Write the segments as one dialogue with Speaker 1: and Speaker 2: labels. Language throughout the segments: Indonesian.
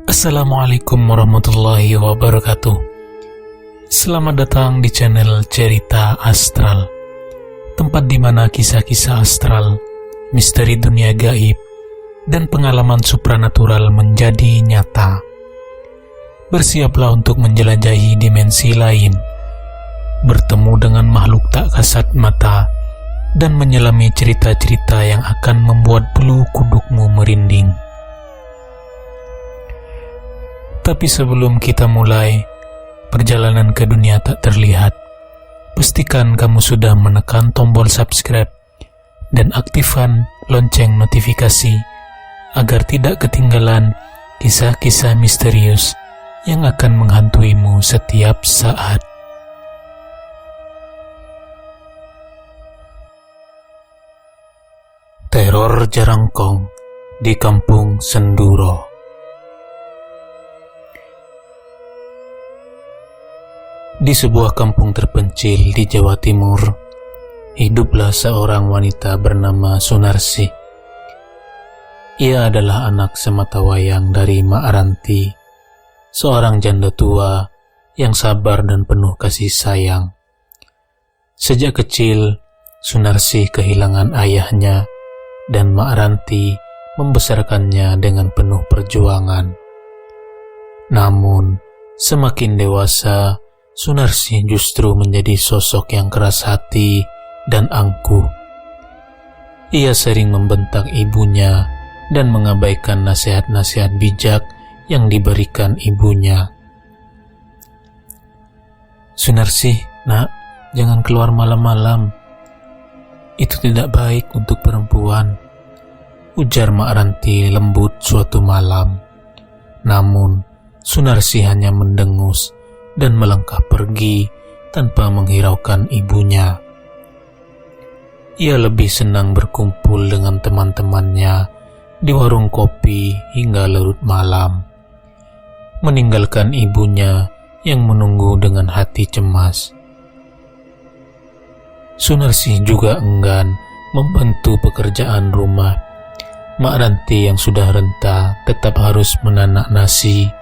Speaker 1: Assalamualaikum warahmatullahi wabarakatuh. Selamat datang di channel Cerita Astral, tempat di mana kisah-kisah astral, misteri dunia gaib, dan pengalaman supranatural menjadi nyata. Bersiaplah untuk menjelajahi dimensi lain, bertemu dengan makhluk tak kasat mata, dan menyelami cerita-cerita yang akan membuat bulu kudukmu merinding. Tapi sebelum kita mulai perjalanan ke dunia tak terlihat, pastikan kamu sudah menekan tombol subscribe dan aktifkan lonceng notifikasi agar tidak ketinggalan kisah-kisah misterius yang akan menghantuimu setiap saat. Teror Jarangkong di Kampung Senduro. Di sebuah kampung terpencil di Jawa Timur, hiduplah seorang wanita bernama Sunarsi. Ia adalah anak sematawayang dari Mak Ranti, seorang janda tua yang sabar dan penuh kasih sayang. Sejak kecil, Sunarsi kehilangan ayahnya dan Mak Ranti membesarkannya dengan penuh perjuangan. Namun, semakin dewasa, Sunarsi justru menjadi sosok yang keras hati dan angkuh. Ia sering membentak ibunya dan mengabaikan nasihat-nasihat bijak yang diberikan ibunya. "Sunarsi, nak, jangan keluar malam-malam. Itu tidak baik untuk perempuan," ujar Mak Ranti lembut suatu malam. Namun, Sunarsi hanya mendengus dan melangkah pergi tanpa menghiraukan ibunya. Ia lebih senang berkumpul dengan teman-temannya di warung kopi hingga larut malam, meninggalkan ibunya yang menunggu dengan hati cemas. Sunarsi juga enggan membantu pekerjaan rumah. Mak Ranti yang sudah renta tetap harus menanak nasi,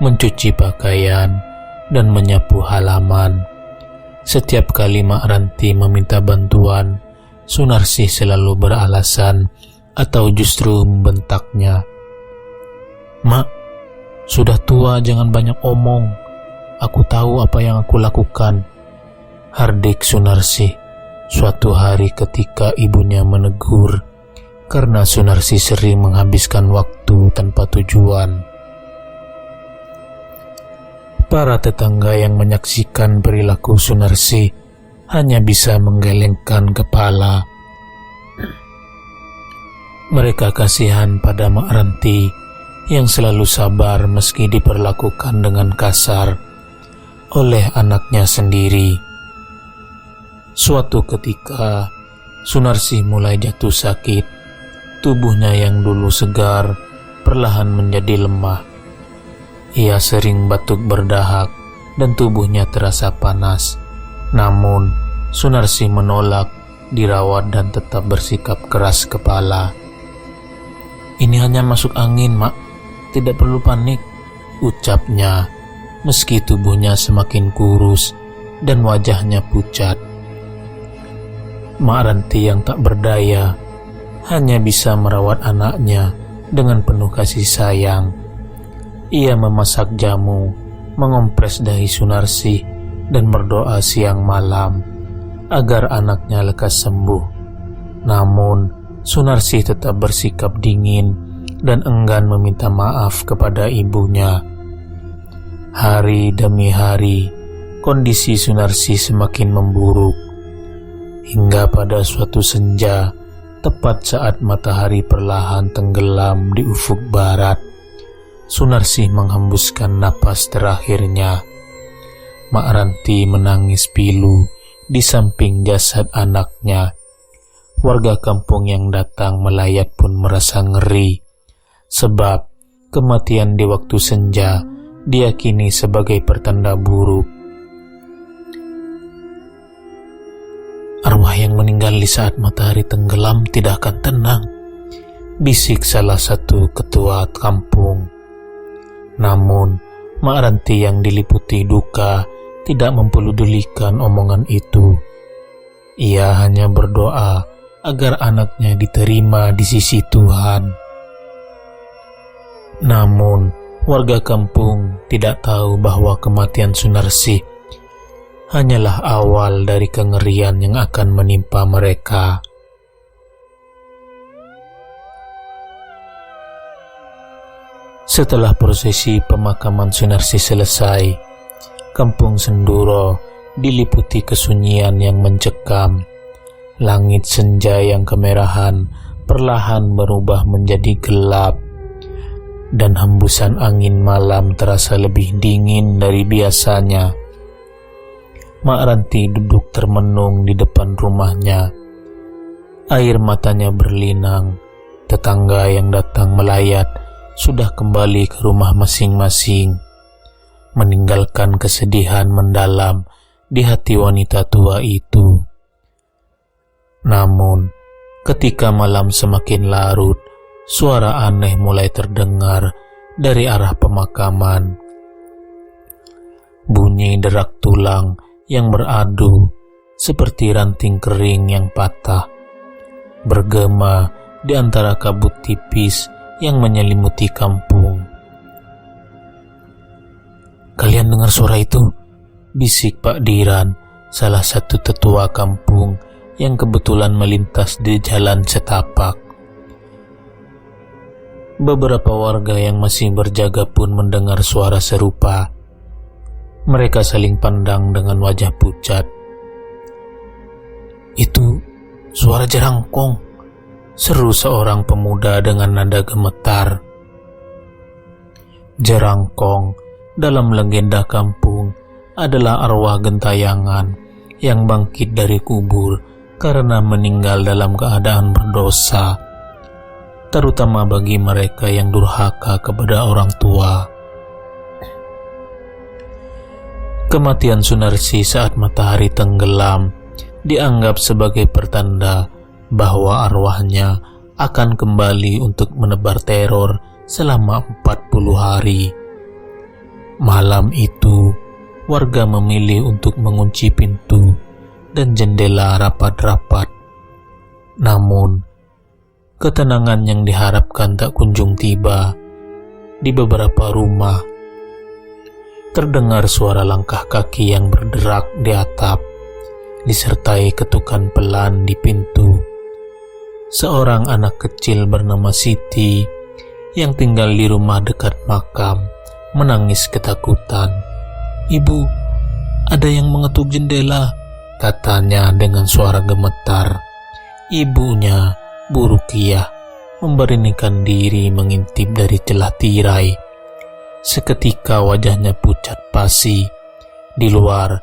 Speaker 1: mencuci pakaian, dan menyapu halaman. Setiap kali Mak Ranti meminta bantuan, Sunarsi selalu beralasan atau justru membentaknya. "Mak, sudah tua, jangan banyak omong. Aku tahu apa yang aku lakukan," hardik Sunarsi suatu hari ketika ibunya menegur karena Sunarsi sering menghabiskan waktu tanpa tujuan. Para tetangga yang menyaksikan perilaku Sunarsi hanya bisa menggelengkan kepala. Mereka kasihan pada Mak Ranti yang selalu sabar meski diperlakukan dengan kasar oleh anaknya sendiri. Suatu ketika, Sunarsi mulai jatuh sakit. Tubuhnya yang dulu segar perlahan menjadi lemah. Ia sering batuk berdahak dan tubuhnya terasa panas. Namun, Sunarsi menolak dirawat dan tetap bersikap keras kepala. "Ini hanya masuk angin, Mak. Tidak perlu panik," ucapnya, meski tubuhnya semakin kurus dan wajahnya pucat. Mak Ranti yang tak berdaya hanya bisa merawat anaknya dengan penuh kasih sayang. Ia memasak jamu, mengompres dahi Sunarsi, dan berdoa siang malam agar anaknya lekas sembuh. Namun, Sunarsi tetap bersikap dingin dan enggan meminta maaf kepada ibunya. Hari demi hari, kondisi Sunarsi semakin memburuk. Hingga pada suatu senja, tepat saat matahari perlahan tenggelam di ufuk barat, Sunarsi menghembuskan napas terakhirnya. Mak Ranti menangis pilu di samping jasad anaknya. Warga kampung yang datang melayat pun merasa ngeri, sebab kematian di waktu senja diyakini sebagai pertanda buruk. "Arwah yang meninggal di saat matahari tenggelam tidak akan tenang," bisik salah satu ketua kampung. Namun, Mak Ranti yang diliputi duka tidak mempedulikan omongan itu. Ia hanya berdoa agar anaknya diterima di sisi Tuhan. Namun, warga kampung tidak tahu bahwa kematian Sunarsih hanyalah awal dari kengerian yang akan menimpa mereka. Setelah prosesi pemakaman Sunarsih selesai, kampung Senduro diliputi kesunyian yang mencekam. Langit senja yang kemerahan perlahan berubah menjadi gelap, dan hembusan angin malam terasa lebih dingin dari biasanya. Mak Ranti duduk termenung di depan rumahnya. Air matanya berlinang. Tetangga yang datang melayat sudah kembali ke rumah masing-masing, meninggalkan kesedihan mendalam di hati wanita tua itu. Namun, ketika malam semakin larut, suara aneh mulai terdengar dari arah pemakaman. Bunyi derak tulang yang beradu seperti ranting kering yang patah, bergema di antara kabut tipis yang menyelimuti kampung. "Kalian dengar suara itu?" bisik Pak Diran, salah satu tetua kampung yang kebetulan melintas di jalan setapak. Beberapa warga yang masih berjaga pun mendengar suara serupa. Mereka saling pandang dengan wajah pucat. "Itu suara jerangkong," seru seorang pemuda dengan nada gemetar. Jerangkong dalam legenda kampung adalah arwah gentayangan yang bangkit dari kubur karena meninggal dalam keadaan berdosa, terutama bagi mereka yang durhaka kepada orang tua. Kematian Sunarsih saat matahari tenggelam dianggap sebagai pertanda bahwa arwahnya akan kembali untuk menebar teror selama 40 hari. Malam itu, warga memilih untuk mengunci pintu dan jendela rapat-rapat. Namun, ketenangan yang diharapkan tak kunjung tiba. Di beberapa rumah, terdengar suara langkah kaki yang berderak di atap, disertai ketukan pelan di pintu. Seorang anak kecil bernama Siti yang tinggal di rumah dekat makam menangis ketakutan. "Ibu, ada yang mengetuk jendela," katanya dengan suara gemetar. Ibunya, Bu Rukiah, memberanikan diri mengintip dari celah tirai. Seketika wajahnya pucat pasi. Di luar,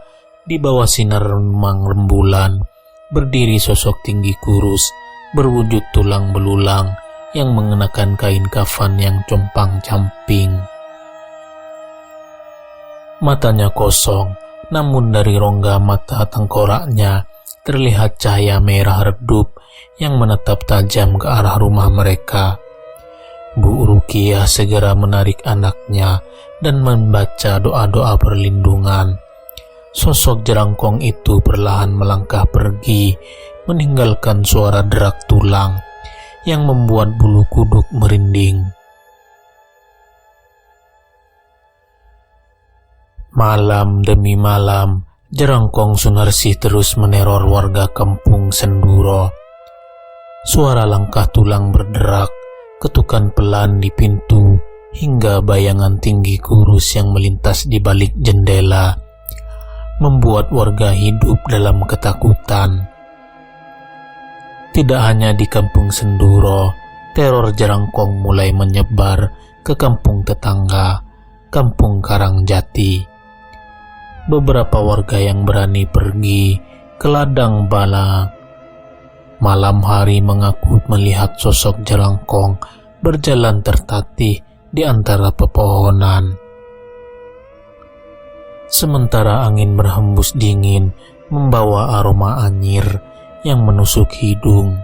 Speaker 1: di bawah sinar remang rembulan, berdiri sosok tinggi kurus berwujud tulang belulang yang mengenakan kain kafan yang compang-camping. Matanya kosong, namun dari rongga mata tengkoraknya terlihat cahaya merah redup yang menatap tajam ke arah rumah mereka. Bu Rukiah segera menarik anaknya dan membaca doa-doa perlindungan. Sosok jerangkong itu perlahan melangkah pergi, meninggalkan suara derak tulang yang membuat bulu kuduk merinding. Malam demi malam, jerangkong Sunarsih terus meneror warga kampung Senduro. Suara langkah tulang berderak, ketukan pelan di pintu, hingga bayangan tinggi kurus yang melintas di balik jendela membuat warga hidup dalam ketakutan. Tidak hanya di kampung Senduro, teror jerangkong mulai menyebar ke kampung tetangga, kampung Karangjati. Beberapa warga yang berani pergi ke ladang bala malam hari mengaku melihat sosok jerangkong berjalan tertatih di antara pepohonan. Sementara angin berhembus dingin membawa aroma anyir yang menusuk hidung.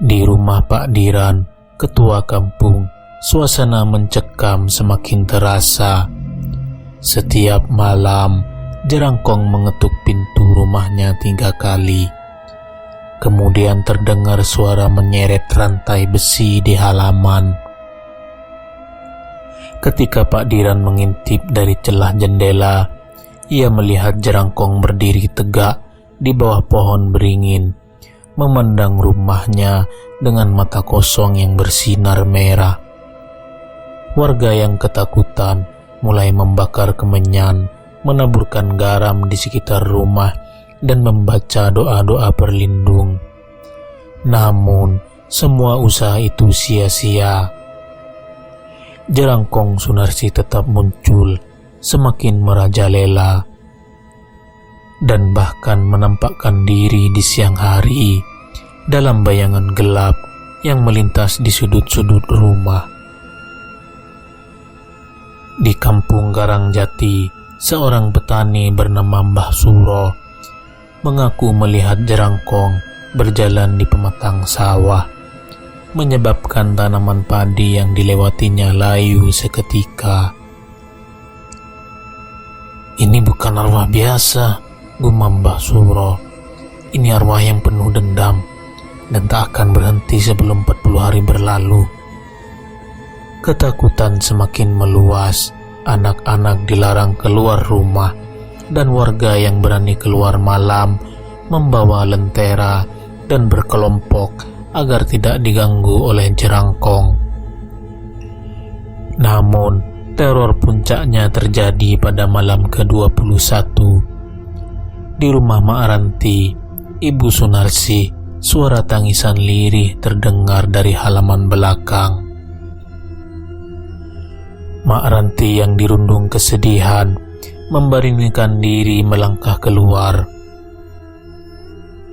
Speaker 1: Di rumah Pak Diran, ketua kampung, suasana mencekam semakin terasa. Setiap malam, Jerangkong mengetuk pintu rumahnya 3 kali. Kemudian terdengar suara menyeret rantai besi di halaman. Ketika Pak Diran mengintip dari celah jendela, ia melihat Jerangkong berdiri tegak di bawah pohon beringin, memandang rumahnya dengan mata kosong yang bersinar merah. Warga yang ketakutan mulai membakar kemenyan, menaburkan garam di sekitar rumah, dan membaca doa-doa perlindung. Namun, semua usaha itu sia-sia. Jerangkong Sunarsi tetap muncul, semakin merajalela, dan bahkan menampakkan diri di siang hari dalam bayangan gelap yang melintas di sudut-sudut rumah. Di kampung Garangjati, seorang petani bernama Mbah Suro mengaku melihat Jerangkong berjalan di pematang sawah, menyebabkan tanaman padi yang dilewatinya layu seketika. "Ini bukan arwah biasa," gumam Mbah Suro. "Ini arwah yang penuh dendam dan tak akan berhenti sebelum 40 hari berlalu." Ketakutan semakin meluas. Anak-anak dilarang keluar rumah, dan warga yang berani keluar malam membawa lentera dan berkelompok agar tidak diganggu oleh Jerangkong. Namun, teror puncaknya terjadi pada malam ke-21. Di rumah Mak Ranti, Ibu Sunarsi, suara tangisan lirih terdengar dari halaman belakang. Mak Ranti yang dirundung kesedihan membaringkan diri melangkah keluar.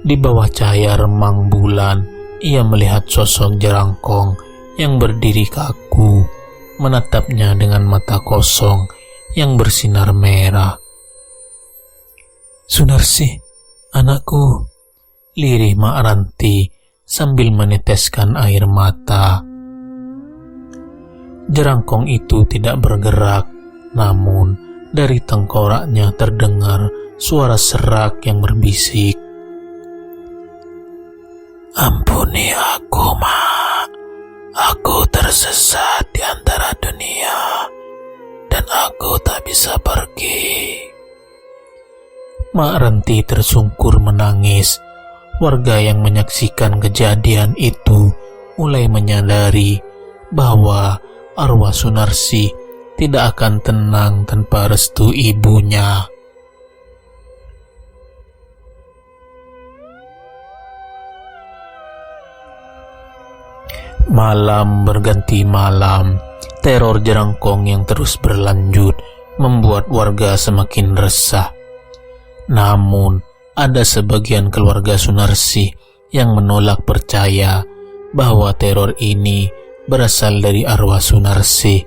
Speaker 1: Di bawah cahaya remang bulan, ia melihat sosok Jerangkong yang berdiri kaku, menatapnya dengan mata kosong yang bersinar merah. "Sunarsi, anakku," lirih Mak Ranti sambil meneteskan air mata. Jerangkong itu tidak bergerak, namun dari tengkoraknya terdengar suara serak yang berbisik, "Ampuni aku, Mak. Aku tersesat di antara dunia dan aku tak bisa pergi." Mak Ranti tersungkur menangis. Warga yang menyaksikan kejadian itu mulai menyadari bahwa arwah Sunarsi tidak akan tenang tanpa restu ibunya. Malam berganti malam, teror Jerangkong yang terus berlanjut membuat warga semakin resah. Namun, ada sebagian keluarga Sunarsi yang menolak percaya bahwa teror ini berasal dari arwah Sunarsi.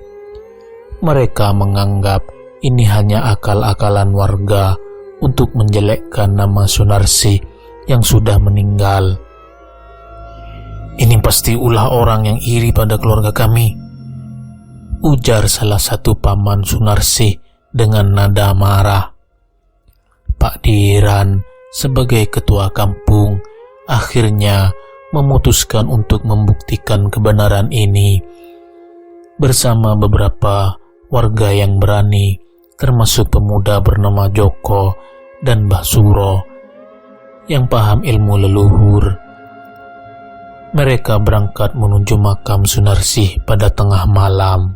Speaker 1: Mereka menganggap ini hanya akal-akalan warga untuk menjelekkan nama Sunarsi yang sudah meninggal. "Ini pasti ulah orang yang iri pada keluarga kami," ujar salah satu paman Sunarsi dengan nada marah. Pak Diran sebagai ketua kampung akhirnya memutuskan untuk membuktikan kebenaran ini bersama beberapa warga yang berani, termasuk pemuda bernama Joko dan Mbah Suro yang paham ilmu leluhur. Mereka berangkat menuju makam Sunarsi pada tengah malam.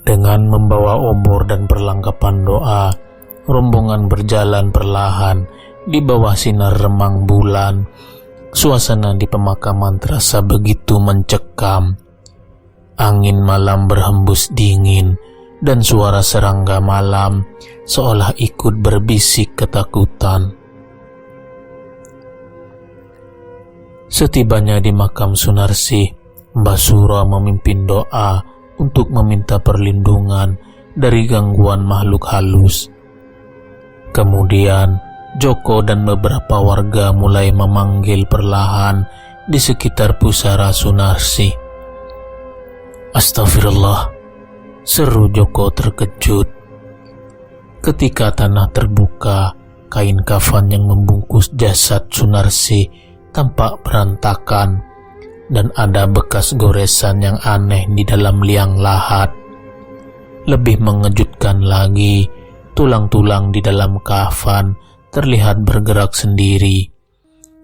Speaker 1: Dengan membawa obor dan perlengkapan doa, rombongan berjalan perlahan di bawah sinar remang bulan. Suasana di pemakaman terasa begitu mencekam. Angin malam berhembus dingin dan suara serangga malam seolah ikut berbisik ketakutan. Setibanya di makam Sunarsi, Mbah Suro memimpin doa untuk meminta perlindungan dari gangguan makhluk halus. Kemudian Joko dan beberapa warga mulai memanggil perlahan di sekitar pusara Sunarsi. Astagfirullah, seru Joko terkejut. Ketika tanah terbuka, kain kafan yang membungkus jasad Sunarsi tampak berantakan dan ada bekas goresan yang aneh di dalam liang lahat. Lebih mengejutkan lagi, tulang-tulang di dalam kafan terlihat bergerak sendiri,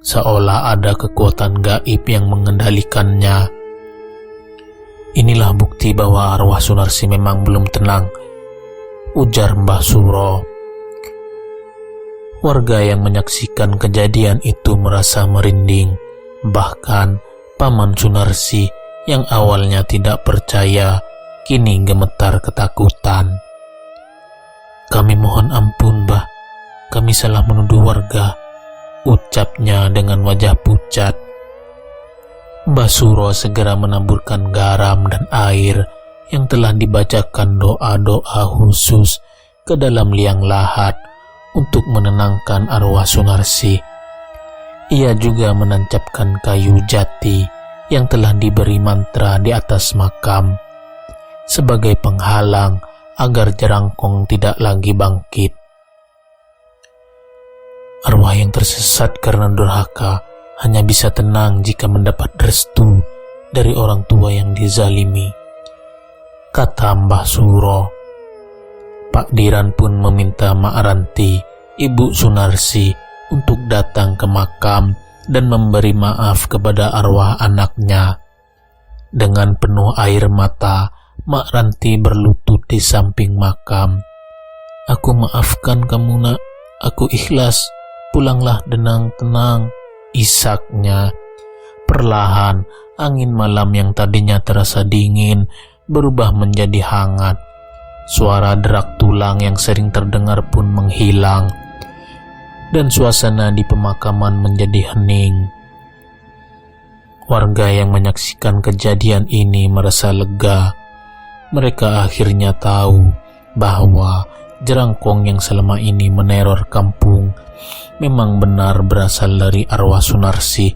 Speaker 1: seolah ada kekuatan gaib yang mengendalikannya. Inilah bukti bahwa arwah Sunarsi memang belum tenang, ujar Mbah Suro. Warga yang menyaksikan kejadian itu merasa merinding. Bahkan Paman Sunarsi yang awalnya tidak percaya, kini gemetar ketakutan. Kami mohon ampun, Mbah. Kami salah menuduh warga, ucapnya dengan wajah pucat. Mbah Suro segera menaburkan garam dan air yang telah dibacakan doa-doa khusus ke dalam liang lahat untuk menenangkan arwah Sunarsi. Ia juga menancapkan kayu jati yang telah diberi mantra di atas makam sebagai penghalang agar jerangkong tidak lagi bangkit. Arwah yang tersesat karena durhaka hanya bisa tenang jika mendapat restu dari orang tua yang dizalimi, kata Mbah Suro. Pak Diran pun meminta Mak Ranti, ibu Sunarsi, untuk datang ke makam dan memberi maaf kepada arwah anaknya. Dengan penuh air mata, Mak Ranti berlutut di samping makam. Aku maafkan kamu, Nak. Aku ikhlas. Pulanglah dengan tenang, isaknya. Perlahan, angin malam yang tadinya terasa dingin berubah menjadi hangat. Suara derak tulang yang sering terdengar pun menghilang, dan suasana di pemakaman menjadi hening. Warga yang menyaksikan kejadian ini merasa lega. Mereka akhirnya tahu bahwa jerangkong yang selama ini meneror kampung memang benar berasal dari arwah Sunarsi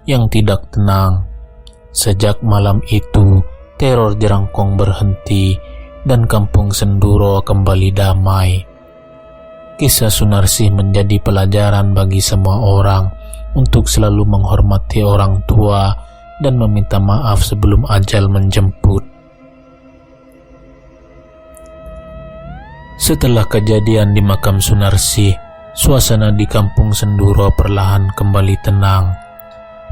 Speaker 1: yang tidak tenang. Sejak malam itu, teror jerangkong berhenti dan kampung Senduro kembali damai. Kisah Sunarsi menjadi pelajaran bagi semua orang untuk selalu menghormati orang tua dan meminta maaf sebelum ajal menjemput. Setelah kejadian di makam Sunarsi, suasana di kampung Senduro perlahan kembali tenang.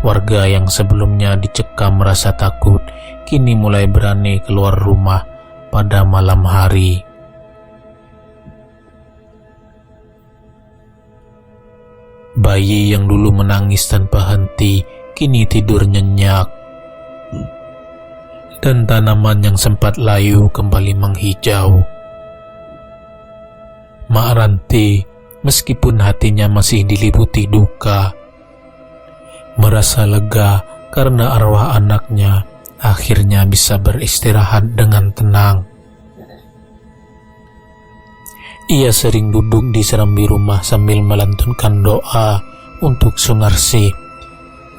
Speaker 1: Warga yang sebelumnya dicekam merasa takut, kini mulai berani keluar rumah pada malam hari. Bayi yang dulu menangis tanpa henti, kini tidur nyenyak. Dan tanaman yang sempat layu kembali menghijau. Mak Ranti, meskipun hatinya masih diliputi duka, merasa lega karena arwah anaknya akhirnya bisa beristirahat dengan tenang. Ia sering duduk di serambi rumah sambil melantunkan doa untuk Sunarsi,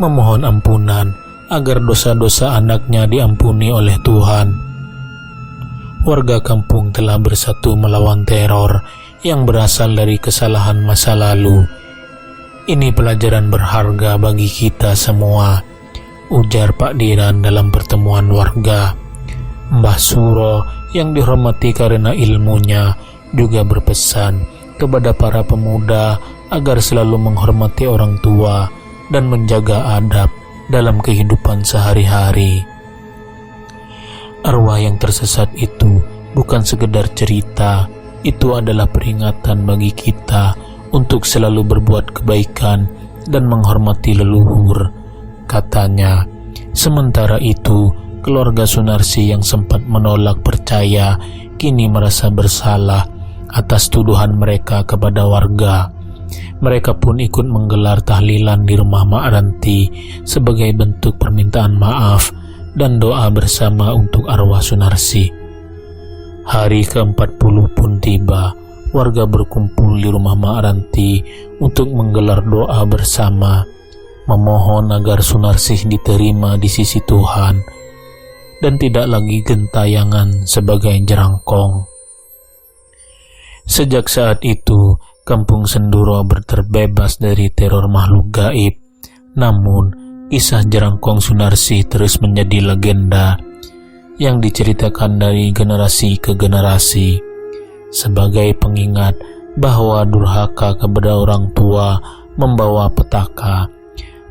Speaker 1: memohon ampunan agar dosa-dosa anaknya diampuni oleh Tuhan. Warga kampung telah bersatu melawan teror yang berasal dari kesalahan masa lalu. Ini pelajaran berharga bagi kita semua, ujar Pak Diran dalam pertemuan warga. Mbah Suro yang dihormati karena ilmunya juga berpesan kepada para pemuda agar selalu menghormati orang tua dan menjaga adab dalam kehidupan sehari-hari. Arwah yang tersesat itu bukan sekedar cerita, itu adalah peringatan bagi kita untuk selalu berbuat kebaikan dan menghormati leluhur, katanya. Sementara itu, keluarga Sunarsi yang sempat menolak percaya kini merasa bersalah atas tuduhan mereka kepada warga. Mereka pun ikut menggelar tahlilan di rumah Mak Ranti sebagai bentuk permintaan maaf dan doa bersama untuk arwah Sunarsi. Hari ke-40 pun tiba. Warga berkumpul di rumah Mak Ranti untuk menggelar doa bersama, memohon agar Sunarsi diterima di sisi Tuhan. dan tidak lagi gentayangan sebagai jerangkong. Sejak saat itu, Kampung Senduro terbebas dari teror makhluk gaib. Namun, kisah jerangkong Sunarsi terus menjadi legenda yang diceritakan dari generasi ke generasi sebagai pengingat bahwa durhaka kepada orang tua membawa petaka.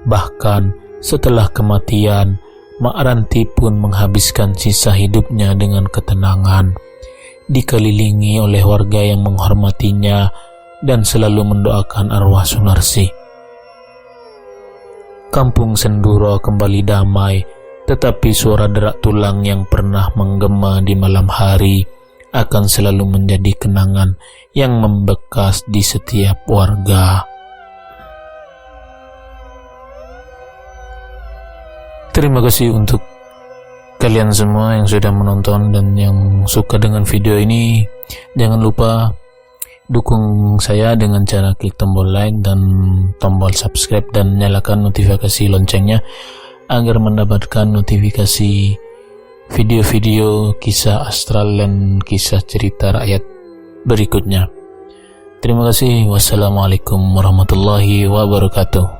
Speaker 1: Bahkan setelah kematian, Mak Ranti pun menghabiskan sisa hidupnya dengan ketenangan, dikelilingi oleh warga yang menghormatinya dan selalu mendoakan arwah Sunarsi. Kampung Senduro kembali damai, tetapi suara derak tulang yang pernah menggema di malam hari akan selalu menjadi kenangan yang membekas di setiap warga. Terima kasih untuk kalian semua yang sudah menonton dan yang suka dengan video ini. Jangan lupa dukung saya dengan cara klik tombol like dan tombol subscribe dan nyalakan notifikasi loncengnya agar mendapatkan notifikasi video-video kisah astral dan kisah cerita rakyat berikutnya. Terima kasih. Wassalamualaikum warahmatullahi wabarakatuh.